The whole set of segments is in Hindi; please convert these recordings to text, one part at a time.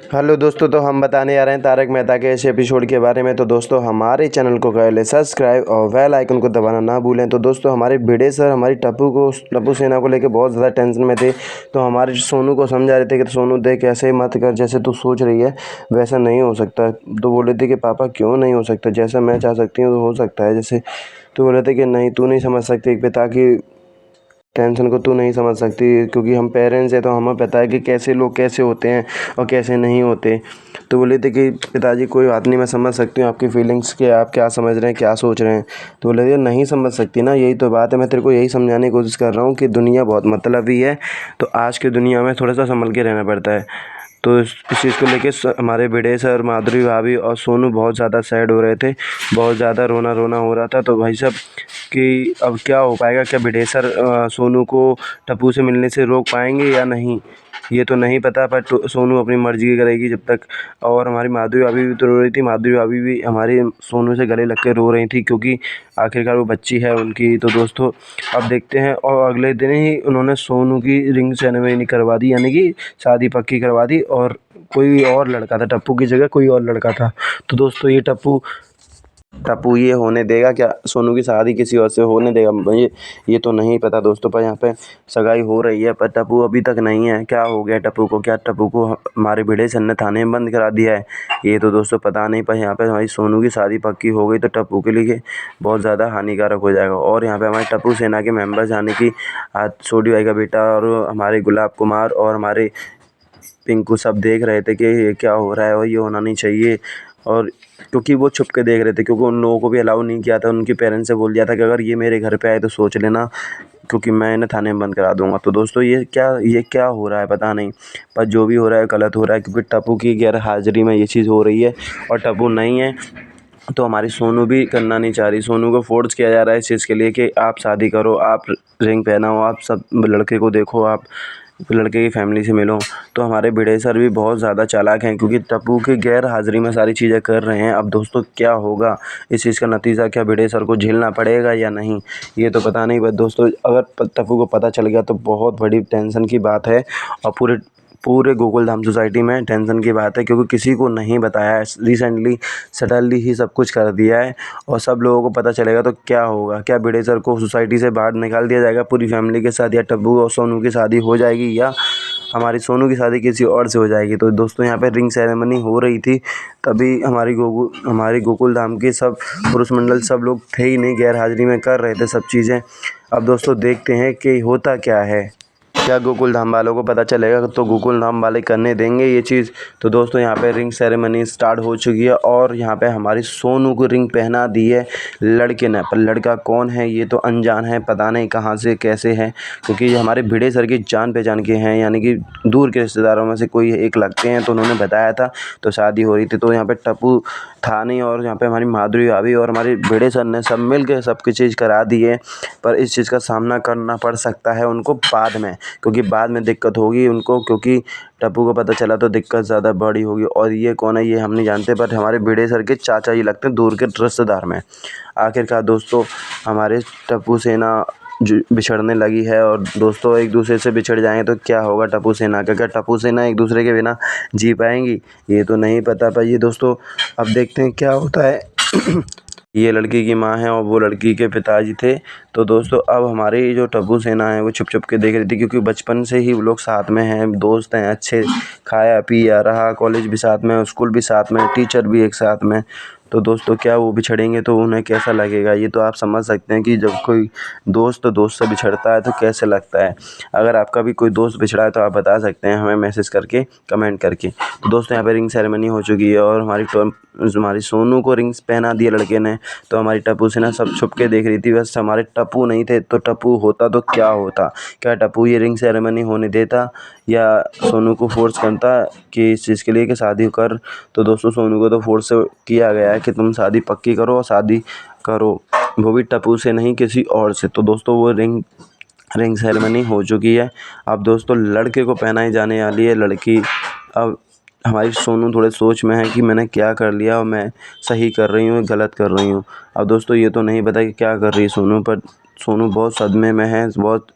हेलो दोस्तों, तो हम बताने आ रहे हैं तारक मेहता के इस एपिसोड के बारे में। तो दोस्तों हमारे चैनल को कर ले सब्सक्राइब और बेल आइकन को दबाना ना भूलें। तो दोस्तों हमारे भिड़े सर हमारी टप्पू सेना को लेकर बहुत ज़्यादा टेंशन में थे। तो हमारे सोनू को समझा रहे थे कि सोनू देख ऐसे मत कर, जैसे तू सोच रही है वैसा नहीं हो सकता। तो बोले थे कि पापा क्यों नहीं हो सकता, जैसा मैं चाह सकती हूँ तो हो सकता है जैसे। तो बोले थे कि नहीं, तू नहीं समझ सकती एक पिता की टेंशन को, तू नहीं समझ सकती, क्योंकि हम पेरेंट्स हैं तो हमें पता है कि कैसे लोग कैसे होते हैं और कैसे नहीं होते। तो बोले थे कि पिताजी कोई बात नहीं, मैं समझ सकती हूँ आपकी फीलिंग्स के, आप क्या समझ रहे हैं क्या सोच रहे हैं। तो बोले थे नहीं समझ सकती ना, यही तो बात है, मैं तेरे को यही समझाने की कोशिश कर रहा हूँ कि दुनिया बहुत मतलबी है। तो आज की दुनिया में थोड़ा सा संभल के रहना पड़ता है। तो इस चीज़ को लेके हमारे भिड़े सर, माधुरी भाभी और सोनू बहुत ज़्यादा सैड हो रहे थे, बहुत ज़्यादा रोना रोना हो रहा था। तो भाई साहब कि अब क्या हो पाएगा, क्या भिड़े सर सोनू को टप्पू से मिलने से रोक पाएंगे या नहीं, ये तो नहीं पता। पर सोनू अपनी मर्जी करेगी जब तक। और हमारी माधुरी भाभी भी तो रो रही थी, माधुरी भाभी भी हमारे सोनू से गले लग के रो रही थी, क्योंकि आखिरकार वो बच्ची है उनकी। तो दोस्तों अब देखते हैं, और अगले दिन ही उन्होंने सोनू की रिंग सेरेमनी करवा दी, यानी कि शादी पक्की करवा दी। और कोई और लड़का था, टप्पू की जगह कोई और लड़का था। तो दोस्तों ये टप्पू टप्पू ये होने देगा क्या, सोनू की शादी किसी और से होने देगा, ये तो नहीं पता दोस्तों। पर यहाँ पे सगाई हो रही है, पर टप्पू अभी तक नहीं है। क्या हो गया टप्पू को, क्या टप्पू को हमारे भिड़े सर ने थाने में बंद करा दिया है, ये तो दोस्तों पता नहीं। पर यहाँ पे हमारी सोनू की शादी पक्की हो गई तो टप्पू के लिए बहुत ज़्यादा हानिकारक हो जाएगा। और यहाँ पे हमारे टप्पू सेना के मेम्बर्स, यानी कि आज छोटी भाई का बेटा और हमारे गुलाब कुमार और हमारे पिंकू सब देख रहे थे कि ये क्या हो रहा है और ये होना नहीं चाहिए। और क्योंकि वो छुप के देख रहे थे, क्योंकि उन लोगों को भी अलाउ नहीं किया था, उनके पेरेंट्स से बोल दिया था कि अगर ये मेरे घर पे आए तो सोच लेना, क्योंकि मैं इन्हें थाने में बंद करा दूंगा। तो दोस्तों ये क्या हो रहा है पता नहीं, पर जो भी हो रहा है गलत हो रहा है, क्योंकि टप्पू की गैर हाजिरी में ये चीज़ हो रही है और टप्पू नहीं है। तो हमारी सोनू भी करना नहीं चाह रही, सोनू को फोर्स किया जा रहा है इस चीज़ के लिए कि आप शादी करो, आप रिंग पहनाओ, आप सब लड़के को देखो, आप लड़के की फैमिली से मिलो। तो हमारे भिड़े सर भी बहुत ज़्यादा चालाक हैं, क्योंकि टप्पू की गैर हाजिरी में सारी चीज़ें कर रहे हैं। अब दोस्तों क्या होगा, इस चीज़ का नतीजा क्या भिड़े सर को झेलना पड़ेगा या नहीं, ये तो पता नहीं। बट दोस्तों अगर टप्पू को पता चल गया तो बहुत बड़ी टेंशन की बात है, और पूरे पूरे गोकुलधाम सोसाइटी में टेंशन की बात है, क्योंकि किसी को नहीं बताया है, रिसेंटली सडनली ही सब कुछ कर दिया है। और सब लोगों को पता चलेगा तो क्या होगा, क्या भिड़े सर को सोसाइटी से बाहर निकाल दिया जाएगा पूरी फैमिली के साथ, या टप्पू और सोनू की शादी हो जाएगी, या हमारी सोनू की शादी किसी और से हो जाएगी। तो दोस्तों यहाँ पे रिंग सेरेमनी हो रही थी, तभी हमारी गोकुलधाम के सब पुरुष मंडल सब लोग थे ही नहीं, गैर हाजिरी में कर रहे थे सब चीज़ें। अब दोस्तों देखते हैं कि होता क्या है, क्या गोकुल धाम वालों को पता चलेगा तो गोकुल धाम वाले करने देंगे ये चीज़। तो दोस्तों यहाँ पे रिंग सेरेमनी स्टार्ट हो चुकी है, और यहाँ पे हमारी सोनू को रिंग पहना दी है लड़के ने। पर लड़का कौन है ये तो अनजान है, पता नहीं कहाँ से कैसे है, क्योंकि ये हमारे भिड़े सर की जान पहचान के हैं, यानी कि दूर के रिश्तेदारों में से कोई एक लगते हैं। तो उन्होंने बताया था, तो शादी हो रही थी, तो यहाँ पे टप्पू था नहीं, और यहाँ पे हमारी माधुरी भाभी और हमारे भिड़े सर ने सब मिल के सब कुछ चीज़ करा दी है। पर इस चीज़ का सामना करना पड़ सकता है उनको बाद में, क्योंकि बाद में दिक्कत होगी उनको, क्योंकि टप्पू को पता चला तो दिक्कत ज़्यादा बड़ी होगी। और ये कौन है ये हम नहीं जानते, पर हमारे भिड़े सर के चाचा ही लगते हैं दूर के रिश्तेदार में। आखिरकार दोस्तों हमारे टप्पू सेना बिछड़ने लगी है, और दोस्तों एक दूसरे से बिछड़ जाएंगे तो क्या होगा टप्पू सेना का, क्या टप्पू सेना एक दूसरे के बिना जी पाएंगी, ये तो नहीं पता। पर ये दोस्तों अब देखते हैं क्या होता है। ये लड़की की माँ है और वो लड़की के पिताजी थे। तो दोस्तों अब हमारी जो टप्पू सेना है वो छुप छुप के देख रही थी, क्योंकि बचपन से ही वो लोग साथ में हैं, दोस्त हैं अच्छे, खाया पिया रहा, कॉलेज भी साथ में, स्कूल भी साथ में, टीचर भी एक साथ में। तो दोस्तों क्या वो बिछड़ेंगे तो उन्हें कैसा लगेगा, ये तो आप समझ सकते हैं कि जब कोई दोस्त से बिछड़ता है तो कैसे लगता है। अगर आपका भी कोई दोस्त बिछड़ा है तो आप बता सकते हैं हमें मैसेज करके, कमेंट करके। तो दोस्तों यहाँ पे रिंग सेरेमनी हो चुकी है, और हमारी सोनू को रिंग्स पहना दिया लड़के ने। तो हमारी टप्पू सेना सब छुप के देख रही थी, बस हमारे टप्पू नहीं थे। तो टप्पू होता तो क्या होता, क्या टप्पू ये रिंग सेरेमनी होने देता, या सोनू को फोर्स करता कि इस चीज़ के लिए कि शादी कर। तो दोस्तों सोनू को तो फोर्स किया गया है कि तुम शादी पक्की करो और शादी करो, वो भी टप्पू से नहीं किसी और से। तो दोस्तों वो रिंग सेरेमनी हो चुकी है। अब दोस्तों लड़के को पहनाई जाने वाली है लड़की। अब हमारी सोनू थोड़े सोच में है कि मैंने क्या कर लिया, और मैं सही कर रही हूँ गलत कर रही हूँ। अब दोस्तों ये तो नहीं पता कि क्या कर रही है सोनू, पर सोनू बहुत सदमे में है, बहुत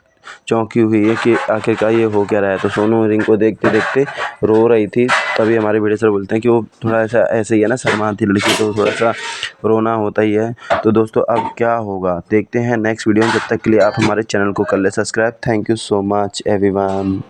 चौंकी हुई है कि आखिरकार ये हो क्या रहा है। तो सोनू रिंग को देखते देखते रो रही थी। तभी हमारे वीडियो सर बोलते हैं कि वो थोड़ा ऐसा ऐसे ही है ना, शर्माती लड़की, तो थोड़ा सा रोना होता ही है। तो दोस्तों अब क्या होगा देखते हैं नेक्स्ट वीडियो में। जब तक के लिए आप हमारे चैनल को कर ले subscribe. Thank you so much everyone.